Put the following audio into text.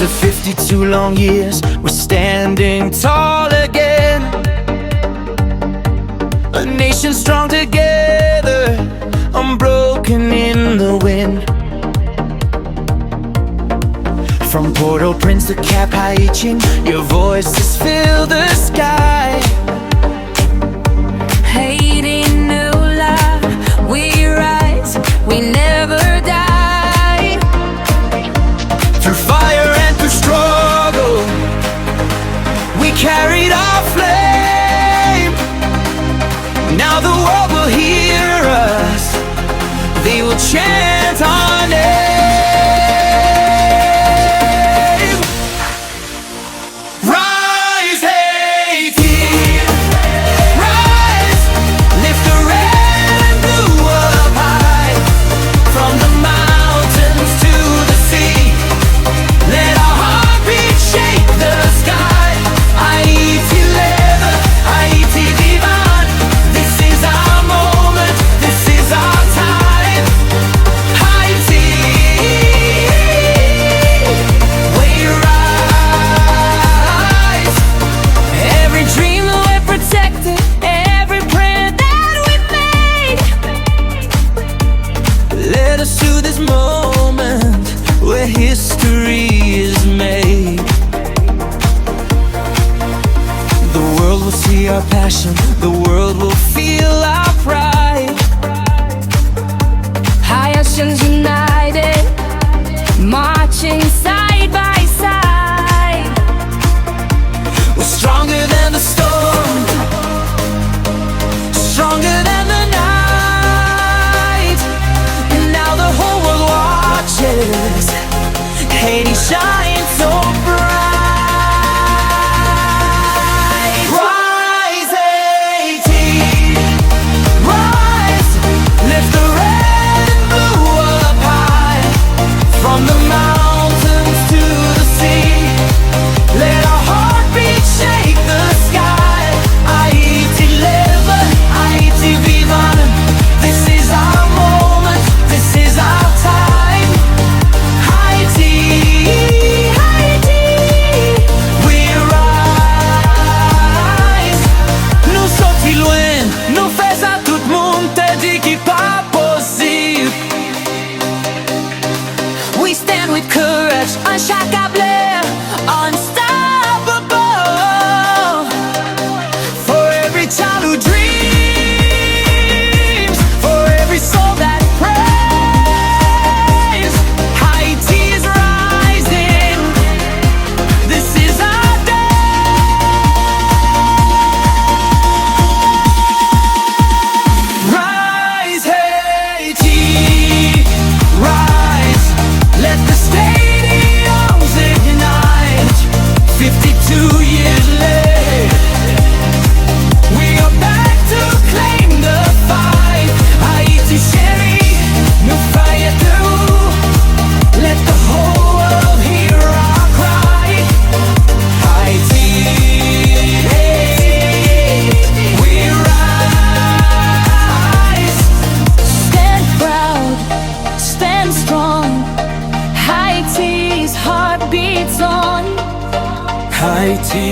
After 52 long years, we're standing tall again. A nation strong together, unbroken in the wind. From Port-au-Prince to Cap-Haïtien, your voices fill the sky. Haiti, new life, we rise, we never die. Through fire and through struggle, we carried our flame. Now the world will hear us, they will chant our name. Rise, Haiti, rise, lift the red and blue up high. From the mountains to the sea, let our heartbeat shake the sky. Ayiti, leve, Haiti, vivan. This is our moment, this is our time. Haiti, we rise. Every dream that we're protected, every prayer that we've made, led us to this moment where history is made. The world will see our passion, the world will feel our pride. Haitians united, marching side by side. We're stronger than the storm, stronger than the night. And now the whole world watches Haiti shine so bright. Rise, Haiti, rise, lift the red and blue up high. From the mountains to the sea, let our heartbeat shake the sky. Ayiti, leve, Haiti, vivan. This is our moment, this is our time. Haiti, Haiti, we rise. Nous sortis loin, nous fais ça tout le monde te dit qu'il pas possible. We stand with courage, unshakable, unstoppable. For every child who dreams, for every soul that prays, Haiti is rising. This is our day. Rise, Haiti, rise. Let the stadiums ignite. 52 years later, we are back to claim the fight. Haiti chérie, nous fire through. Let the whole world hear our cry. Haiti, we rise. Stand proud, stand strong. Haiti's heart beats on. Haiti,